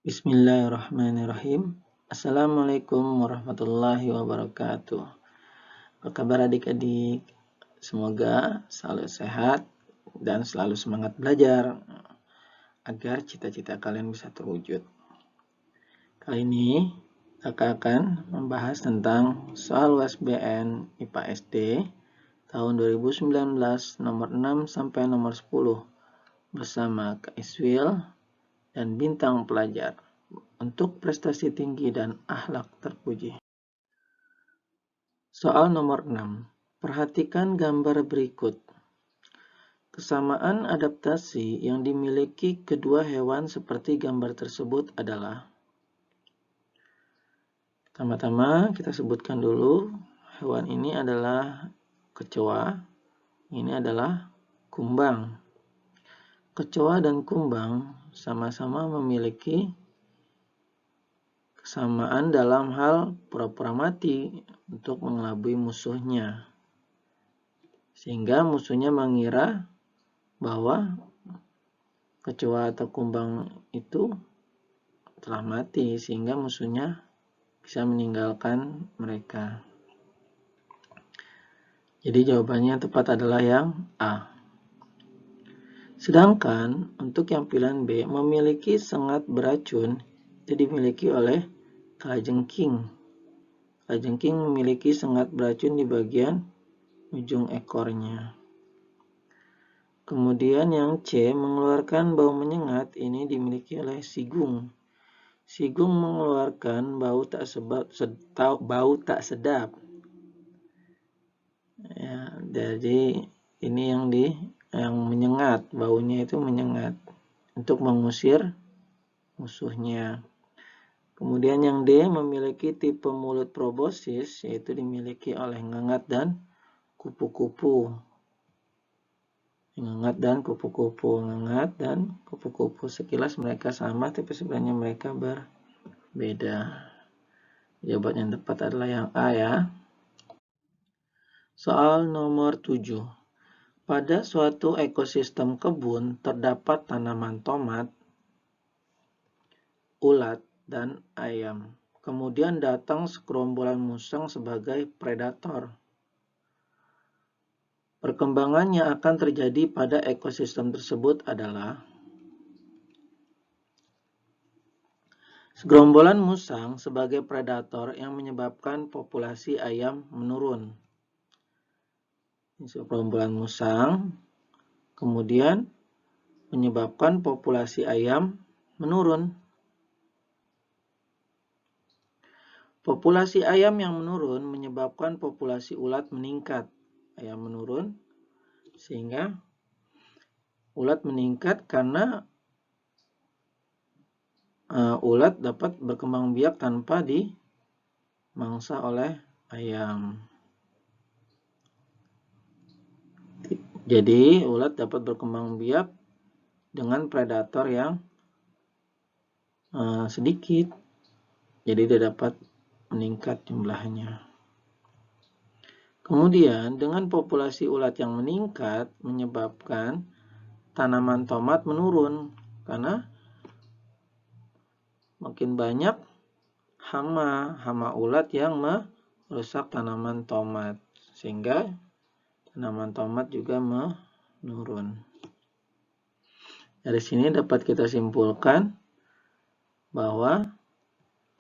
Bismillahirrahmanirrahim. Assalamualaikum warahmatullahi wabarakatuh. Apa kabar adik-adik? Semoga selalu sehat dan selalu semangat belajar agar cita-cita kalian bisa terwujud. Kali ini kakak akan membahas tentang soal USBN IPA SD tahun 2019 nomor 6 sampai nomor 10 bersama Kak Iswil dan bintang pelajar untuk prestasi tinggi dan akhlak terpuji. Soal nomor 6. Perhatikan gambar berikut. Kesamaan adaptasi yang dimiliki kedua hewan seperti gambar tersebut adalah. Pertama-tama kita sebutkan dulu hewan ini adalah kecoa, ini adalah kumbang. Kecoa dan kumbang sama-sama memiliki kesamaan dalam hal pura-pura mati untuk mengelabui musuhnya. Sehingga musuhnya mengira bahwa kecoa atau kumbang itu telah mati, sehingga musuhnya bisa meninggalkan mereka. Jadi jawabannya tepat adalah yang A. Sedangkan untuk yang pilihan B, memiliki sengat beracun, itu dimiliki oleh kalajengking. Kalajengking memiliki sengat beracun di bagian ujung ekornya. Kemudian yang C, mengeluarkan bau menyengat, ini dimiliki oleh sigung. Sigung mengeluarkan bau tak sedap. Ya, jadi ini yang menyengat, baunya itu menyengat untuk mengusir musuhnya. Kemudian yang D, memiliki tipe mulut proboscis, yaitu dimiliki oleh ngengat dan kupu-kupu. Ngengat dan kupu-kupu. Ngengat dan kupu-kupu. Sekilas mereka sama, tapi sebenarnya mereka berbeda. Jawaban yang tepat adalah yang A ya. Soal nomor 7. Pada suatu ekosistem kebun terdapat tanaman tomat, ulat, dan ayam. Kemudian datang segerombolan musang sebagai predator. Perkembangan yang akan terjadi pada ekosistem tersebut adalah segerombolan musang sebagai predator yang menyebabkan populasi ayam menurun. Segerombolan musang kemudian menyebabkan populasi ayam menurun. Populasi ayam yang menurun menyebabkan populasi ulat meningkat. Ayam menurun sehingga ulat meningkat karena ulat dapat berkembang biak tanpa dimangsa oleh ayam. Jadi ulat dapat berkembang biak dengan predator yang sedikit. Jadi dia dapat meningkat jumlahnya. Kemudian dengan populasi ulat yang meningkat menyebabkan tanaman tomat menurun karena makin banyak hama ulat yang merusak tanaman tomat, sehingga tanaman tomat juga menurun. Dari sini dapat kita simpulkan bahwa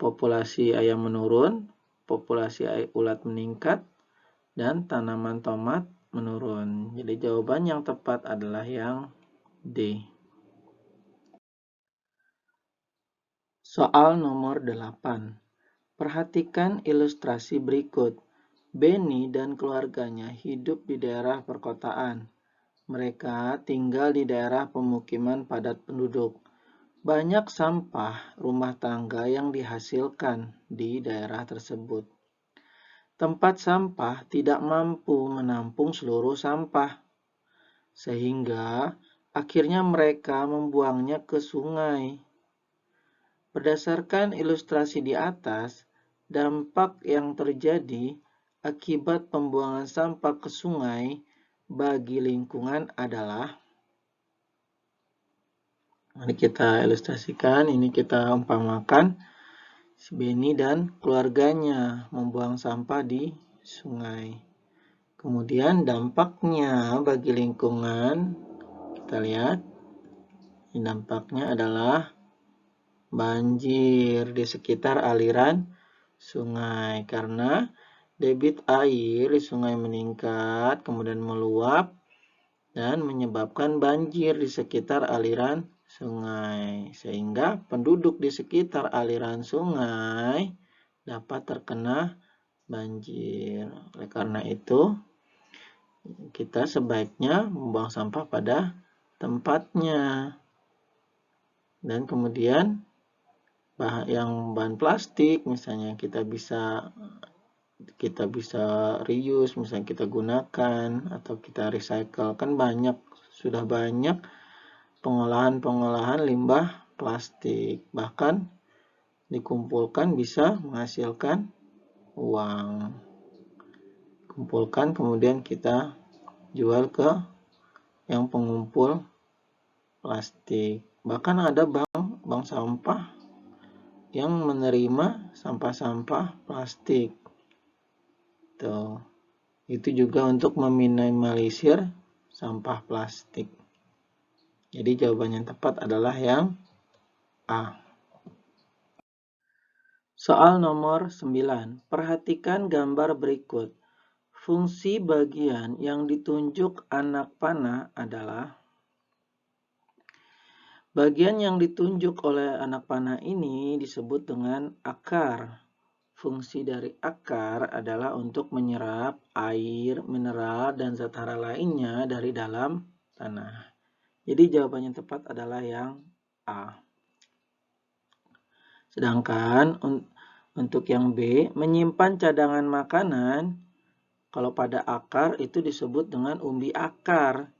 populasi ayam menurun, populasi ulat meningkat, dan tanaman tomat menurun. Jadi jawaban yang tepat adalah yang D. Soal nomor 8. Perhatikan ilustrasi berikut. Benny dan keluarganya hidup di daerah perkotaan. Mereka tinggal di daerah pemukiman padat penduduk. Banyak sampah rumah tangga yang dihasilkan di daerah tersebut. Tempat sampah tidak mampu menampung seluruh sampah, sehingga akhirnya mereka membuangnya ke sungai. Berdasarkan ilustrasi di atas, dampak yang terjadi akibat pembuangan sampah ke sungai bagi lingkungan adalah Mari kita ilustrasikan, ini kita umpamakan si Benny dan keluarganya membuang sampah di sungai. Kemudian dampaknya bagi lingkungan, kita lihat, dampaknya adalah banjir di sekitar aliran sungai karena debit air di sungai meningkat, kemudian meluap dan menyebabkan banjir di sekitar aliran sungai, sehingga penduduk di sekitar aliran sungai dapat terkena banjir. Oleh karena itu, kita sebaiknya membuang sampah pada tempatnya. Dan kemudian bahan plastik misalnya kita bisa reuse, misalnya kita gunakan atau kita recycle. Kan sudah banyak pengolahan limbah plastik, bahkan dikumpulkan bisa menghasilkan uang. Kumpulkan kemudian kita jual ke yang pengumpul plastik. Bahkan ada bank sampah yang menerima sampah-sampah plastik. Tuh. Itu juga untuk meminimalisir sampah plastik. Jadi jawaban yang tepat adalah yang A. Soal nomor 9. Perhatikan gambar berikut. Fungsi bagian yang ditunjuk anak panah adalah bagian yang ditunjuk oleh anak panah ini disebut dengan akar. Fungsi dari akar adalah untuk menyerap air, mineral, dan zat hara lainnya dari dalam tanah. Jadi jawaban yang tepat adalah yang A. Sedangkan untuk yang B, menyimpan cadangan makanan, kalau pada akar itu disebut dengan umbi akar.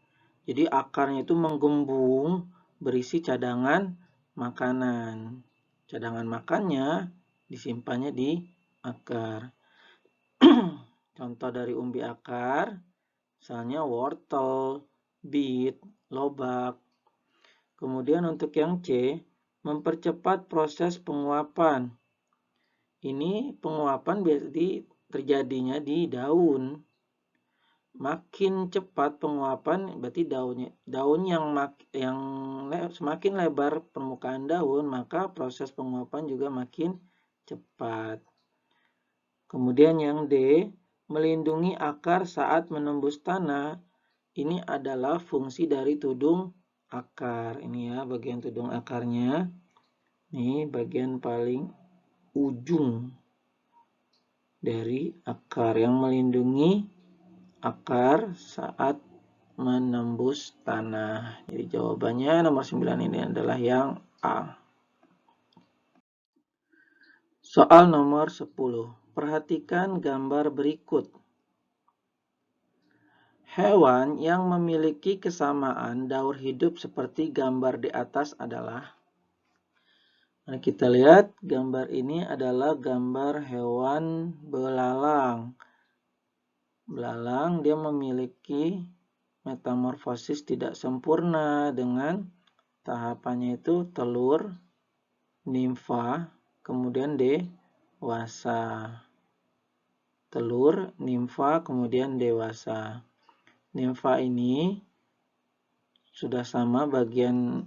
Jadi akarnya itu menggembung berisi cadangan makanan. Cadangan makannya disimpannya di akar. Contoh dari umbi akar, misalnya wortel, beet, lobak. Kemudian untuk yang C, mempercepat proses penguapan. Ini penguapan terjadinya di daun. Makin cepat penguapan berarti daun yang semakin lebar permukaan daun, maka proses penguapan juga makin cepat. Kemudian yang D, melindungi akar saat menembus tanah. Ini adalah fungsi dari tudung akar. Ini ya bagian tudung akarnya. Ini bagian paling ujung dari akar yang melindungi akar saat menembus tanah. Jadi jawabannya nomor 9 ini adalah yang A. Soal nomor 10. Perhatikan gambar berikut. Hewan yang memiliki kesamaan daur hidup seperti gambar di atas adalah. Nah, kita lihat gambar ini adalah gambar hewan belalang. Belalang dia memiliki metamorfosis tidak sempurna dengan tahapannya itu telur, nimfa, kemudian dewasa. Telur, nimfa, kemudian dewasa. Nimfa ini sudah sama bagian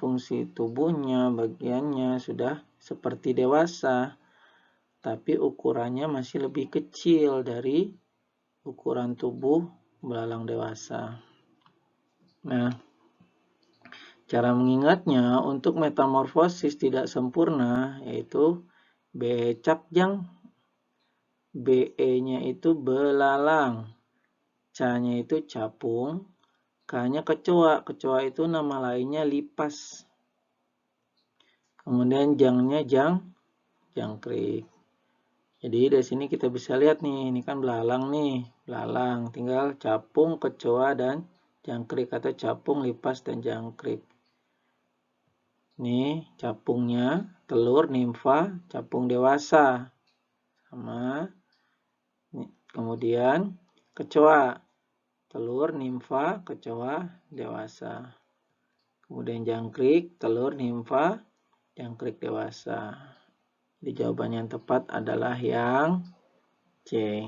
fungsi tubuhnya, bagiannya sudah seperti dewasa, tapi ukurannya masih lebih kecil dari ukuran tubuh belalang dewasa. Nah, cara mengingatnya untuk metamorfosis tidak sempurna yaitu becakjang, BE-nya itu belalang, C-nya itu capung, K-nya kecoa. Kecoa itu nama lainnya lipas. Kemudian jangnya jangkrik. Jadi dari sini kita bisa lihat nih, ini kan belalang nih, belalang. Tinggal capung, kecoa, dan jangkrik atau capung, lipas, dan jangkrik. Ini capungnya, telur, nimfa, capung dewasa. Sama. Kemudian kecoa, telur, nimfa, kecoa, dewasa. Kemudian jangkrik, telur, nimfa, jangkrik dewasa. Jadi jawaban yang tepat adalah yang C.